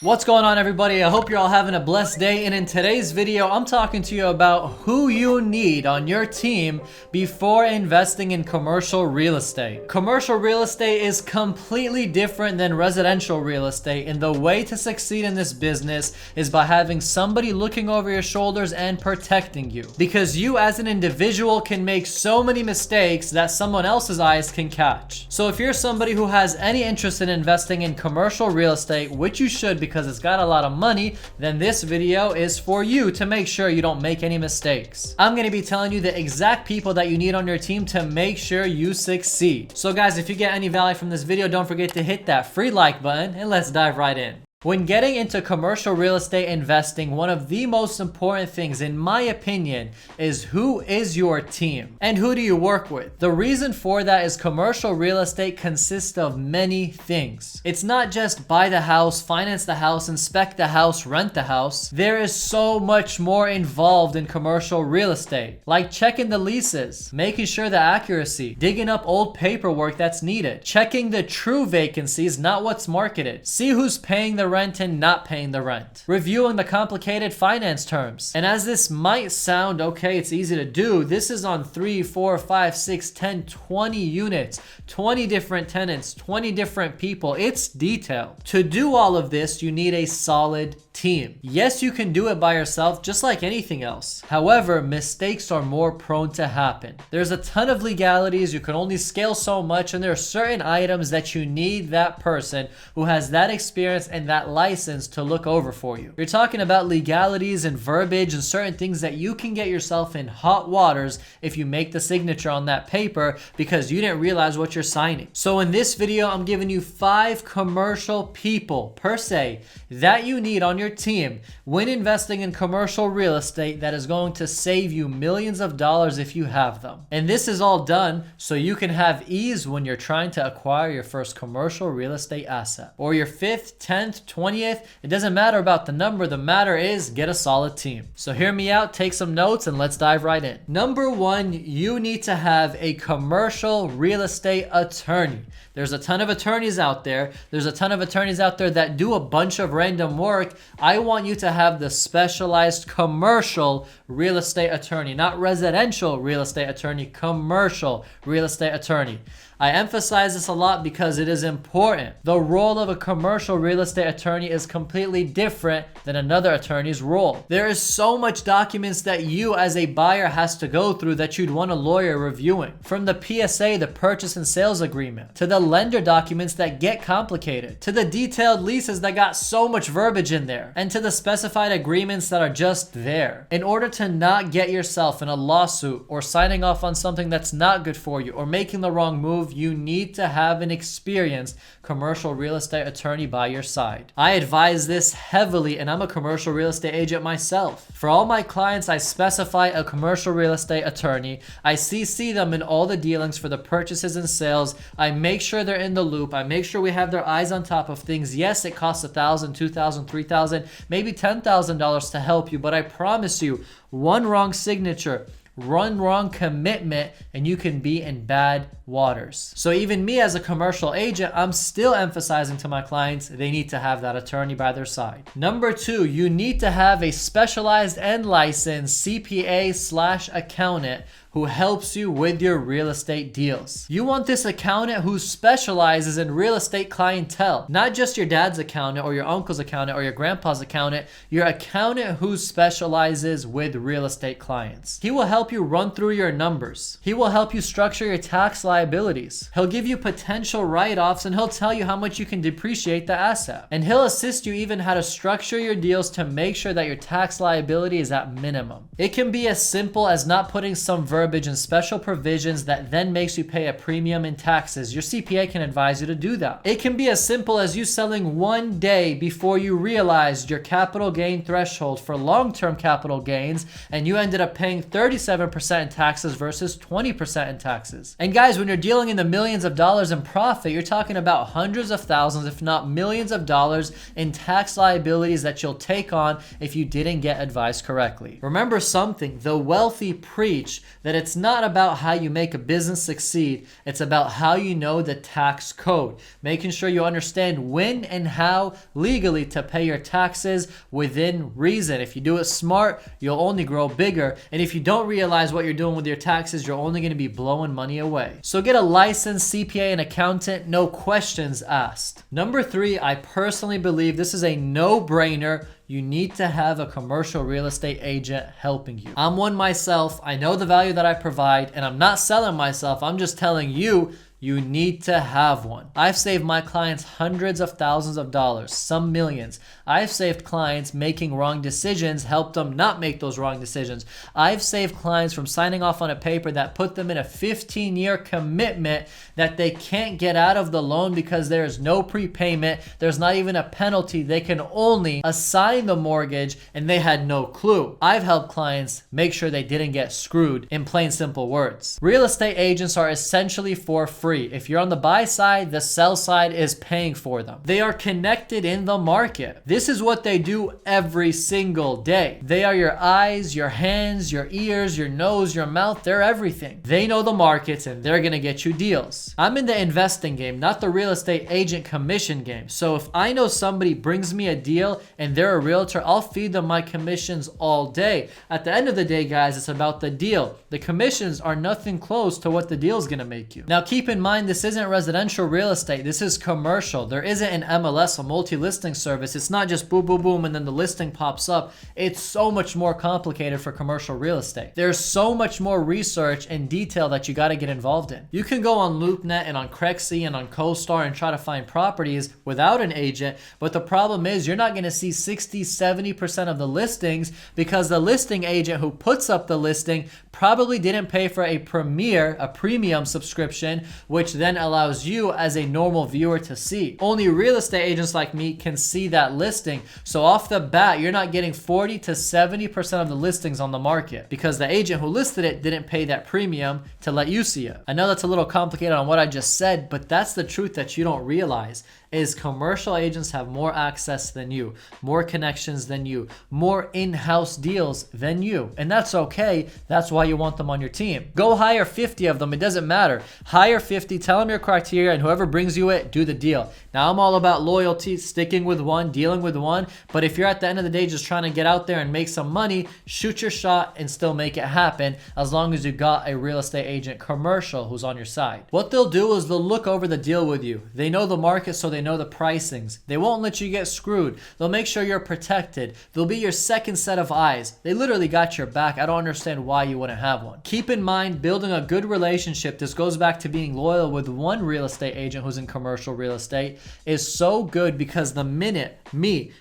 What's going on, everybody? I hope you're all having a blessed day, and in today's video I'm talking to you about who you need on your team before investing in commercial real estate. Commercial real estate is completely different than residential real estate, and the way to succeed in this business is by having somebody looking over your shoulders and protecting you, because you as an individual can make so many mistakes that someone else's eyes can catch. So if you're somebody who has any interest in investing in commercial real estate, which you should because it's got a lot of money, then this video is for you to make sure you don't make any mistakes. I'm going to be telling you the exact people that you need on your team to make sure you succeed. So guys, if you get any value from this video, don't forget to hit that free like button and let's dive right in. When getting into commercial real estate investing, one of the most important things, in my opinion, is who is your team and who do you work with? The reason for that is commercial real estate consists of many things. It's not just buy the house, finance the house, inspect the house, rent the house. There is so much more involved in commercial real estate, like checking the leases, making sure the accuracy, digging up old paperwork that's needed, checking the true vacancies, not what's marketed, see who's paying the rent and not paying the rent, reviewing the complicated finance terms. And as this might sound okay, it's easy to do, this is on 3, 4, 5, 6, 10, 20 units, 20 different tenants, 20 different people. It's detailed. To do all of this, you need a solid team. Yes, you can do it by yourself just like anything else. However, mistakes are more prone to happen. There's a ton of legalities, you can only scale so much, and there are certain items that you need that person who has that experience and that license to look over for you. You're talking about legalities and verbiage and certain things that you can get yourself in hot waters if you make the signature on that paper because you didn't realize what you're signing. So in this video, I'm giving you 5 commercial people per se that you need on your team when investing in commercial real estate that is going to save you millions of dollars if you have them. And this is all done so you can have ease when you're trying to acquire your first commercial real estate asset, or your 5th, 10th, 20th. It doesn't matter about the number. The matter is get a solid team. So hear me out, take some notes, and let's dive right in. Number 1, you need to have a commercial real estate attorney. There's a ton of attorneys out there. There's a ton of attorneys out there that do a bunch of random work. I want you to have the specialized commercial real estate attorney, not residential real estate attorney, commercial real estate attorney. I emphasize this a lot because it is important. The role of a commercial real estate attorney is completely different than another attorney's role. There is so much documents that you as a buyer has to go through that you'd want a lawyer reviewing. From the PSA, the purchase and sales agreement, to the lender documents that get complicated, to the detailed leases that got so much verbiage in there, and to the specified agreements that are just there. In order to not get yourself in a lawsuit or signing off on something that's not good for you or making the wrong move, you need to have an experienced commercial real estate attorney by your side. I advise this heavily, and I'm a commercial real estate agent myself. For all my clients, I specify a commercial real estate attorney. I CC them in all the dealings for the purchases and sales. I make sure they're in the loop. I make sure we have their eyes on top of things. Yes, it costs $1,000, $2,000, $3,000, maybe $10,000 to help you, but I promise you, one wrong signature, one wrong commitment, and you can be in bad waters. So even me as a commercial agent, I'm still emphasizing to my clients they need to have that attorney by their side. Number 2, you need to have a specialized and licensed CPA/accountant who helps you with your real estate deals. You want this accountant who specializes in real estate clientele, not just your dad's accountant or your uncle's accountant or your grandpa's accountant, your accountant who specializes with real estate clients. He will help you run through your numbers. He will help you structure your tax liabilities. He'll give you potential write-offs, and he'll tell you how much you can depreciate the asset. And he'll assist you even how to structure your deals to make sure that your tax liability is at minimum. It can be as simple as not putting some verbiage and special provisions that then makes you pay a premium in taxes. Your CPA can advise you to do that. It can be as simple as you selling one day before you realized your capital gain threshold for long-term capital gains, and you ended up paying 37% in taxes versus 20% in taxes. And guys, when you're dealing in the millions of dollars in profit, you're talking about hundreds of thousands, if not millions of dollars in tax liabilities that you'll take on if you didn't get advice correctly. Remember something, the wealthy preach that it's not about how you make a business succeed. It's about how you know the tax code, making sure you understand when and how legally to pay your taxes within reason. If you do it smart, you'll only grow bigger. And if you don't realize what you're doing with your taxes, you're only going to be blowing money away. So get a licensed CPA and accountant, no questions asked. Number 3, I personally believe this is a no-brainer. You need to have a commercial real estate agent helping you. I'm one myself. I know the value that I provide, and I'm not selling myself. I'm just telling you, you need to have one. I've saved my clients hundreds of thousands of dollars, some millions. I've saved clients making wrong decisions, helped them not make those wrong decisions. I've saved clients from signing off on a paper that put them in a 15-year commitment that they can't get out of the loan because there's no prepayment. There's not even a penalty. They can only assign the mortgage and they had no clue. I've helped clients make sure they didn't get screwed, in plain simple words. Real estate agents are essentially for free. If you're on the buy side, the sell side is paying for them. They are connected in the market. This is what they do every single day. They are your eyes, your hands, your ears, your nose, your mouth. They're everything. They know the markets and they're gonna get you deals. I'm in the investing game, not the real estate agent commission game. So if I know somebody brings me a deal and they're a realtor, I'll feed them my commissions all day. At the end of the day, guys, it's about the deal. The commissions are nothing close to what the deal's gonna make you. Now keep in mind, this isn't residential real estate. This is commercial. There isn't an MLS, a multi-listing service. It's not just boom, boom, boom, and then the listing pops up. It's so much more complicated for commercial real estate. There's so much more research and detail that you got to get involved in. You can go on LoopNet and on Crexy and on CoStar and try to find properties without an agent, but the problem is you're not going to see 60-70% of the listings because the listing agent who puts up the listing probably didn't pay for a premium subscription, which then allows you as a normal viewer to see. Only real estate agents like me can see that listing. So off the bat, you're not getting 40-70% of the listings on the market because the agent who listed it didn't pay that premium to let you see it. I know that's a little complicated on what I just said, but that's the truth that you don't realize. Is commercial agents have more access than you, more connections than you, more in-house deals than you. And that's okay. That's why you want them on your team. Go hire 50 of them. It doesn't matter. Hire 50, tell them your criteria, and whoever brings you it, do the deal. Now, I'm all about loyalty, sticking with one, dealing with one. But if you're at the end of the day just trying to get out there and make some money, shoot your shot and still make it happen as long as you got a real estate agent commercial who's on your side. What they'll do is they'll look over the deal with you. They know the market, so they know the pricings. They won't let you get screwed. They'll make sure you're protected. They'll be your second set of eyes. They literally got your back. I don't understand why you wouldn't have one. Keep in mind, building a good relationship, this goes back to being loyal with one real estate agent who's in commercial real estate, is so good because the minute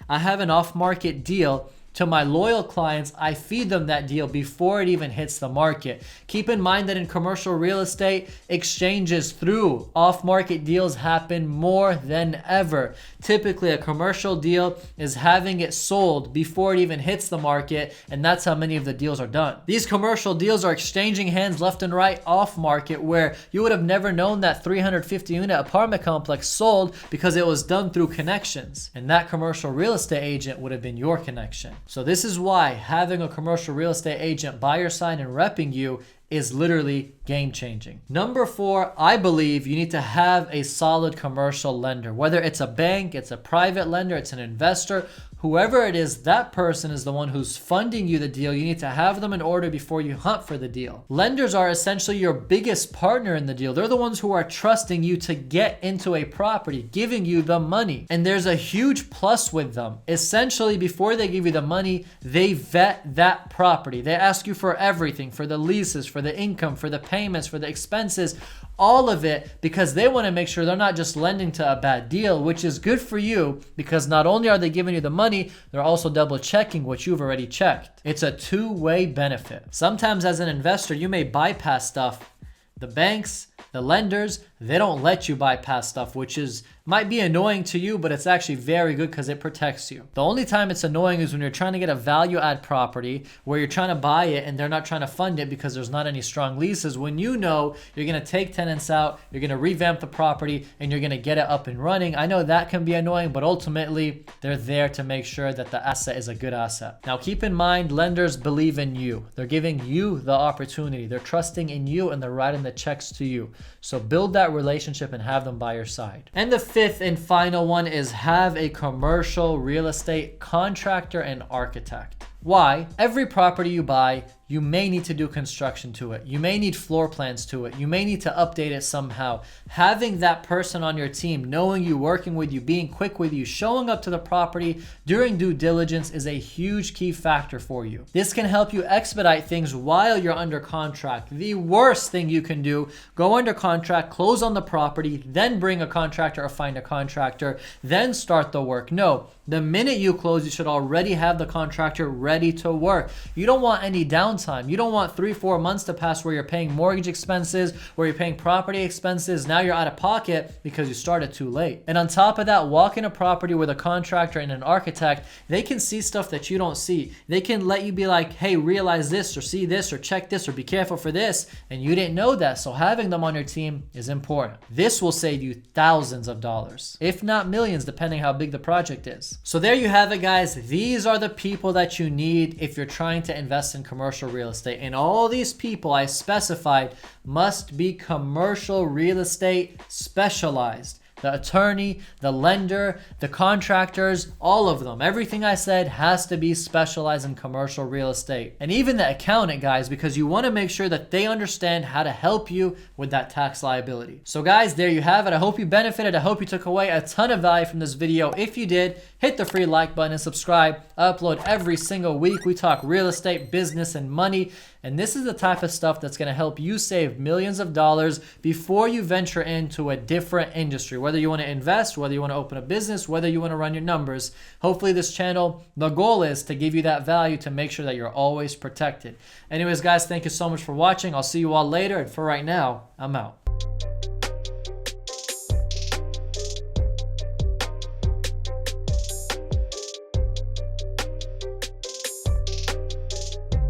I have an off-market deal, to my loyal clients, I feed them that deal before it even hits the market. Keep in mind that in commercial real estate, exchanges through off-market deals happen more than ever. Typically, a commercial deal is having it sold before it even hits the market, and that's how many of the deals are done. These commercial deals are exchanging hands left and right off-market, where you would have never known that 350-unit apartment complex sold because it was done through connections, and that commercial real estate agent would have been your connection. So this is why having a commercial real estate agent by your side and repping you is literally game changing. Number 4, I believe you need to have a solid commercial lender. Whether it's a bank, it's a private lender, it's an investor, whoever it is, that person is the one who's funding you the deal. You need to have them in order before you hunt for the deal. Lenders are essentially your biggest partner in the deal. They're the ones who are trusting you to get into a property, giving you the money. And there's a huge plus with them. Essentially, before they give you the money, they vet that property. They ask you for everything, for the leases, for the income, for the payments, for the expenses, all of it, because they want to make sure they're not just lending to a bad deal, which is good for you because not only are they giving you the money, they're also double checking what you've already checked. It's a two-way benefit. Sometimes as an investor, you may bypass stuff. The banks, the lenders, they don't let you bypass stuff, which is might be annoying to you, but it's actually very good because it protects you. The only time it's annoying is when you're trying to get a value add property where you're trying to buy it and they're not trying to fund it because there's not any strong leases, when you know you're going to take tenants out, you're going to revamp the property, and you're going to get it up and running. I know that can be annoying, but ultimately they're there to make sure that the asset is a good asset. Now keep in mind, lenders believe in you. They're giving you the opportunity. They're trusting in you and they're writing the checks to you. So build that relationship and have them by your side. And the fifth and final one is have a commercial real estate contractor and architect. Why? Every property you buy, you may need to do construction to it. You may need floor plans to it. You may need to update it somehow. Having that person on your team, knowing you, working with you, being quick with you, showing up to the property during due diligence is a huge key factor for you. This can help you expedite things while you're under contract. The worst thing you can do, go under contract, close on the property, then bring a contractor or find a contractor, then start the work. No, the minute you close, you should already have the contractor ready to work. You don't want any downtime. You don't want 3-4 months to pass where you're paying mortgage expenses, where you're paying property expenses. Now you're out of pocket because you started too late. And on top of that, walk in a property with a contractor and an architect. They can see stuff that you don't see. They can let you be like, hey, realize this or see this or check this or be careful for this. And you didn't know that. So having them on your team is important. This will save you thousands of dollars, if not millions, depending how big the project is. So there you have it, guys. These are the people that you need if you're trying to invest in commercial real estate. And all these people I specified must be commercial real estate specialized. The attorney, the lender, the contractors, all of them. Everything I said has to be specialized in commercial real estate. And even the accountant, guys, because you want to make sure that they understand how to help you with that tax liability. So guys, there you have it. I hope you benefited. I hope you took away a ton of value from this video. If you did, hit the free like button and subscribe. I upload every single week. We talk real estate, business, and money. And this is the type of stuff that's going to help you save millions of dollars before you venture into a different industry. Whether you want to invest, whether you want to open a business, whether you want to run your numbers. Hopefully this channel, the goal is to give you that value to make sure that you're always protected. Anyways, guys, thank you so much for watching. I'll see you all later. And for right now, I'm out.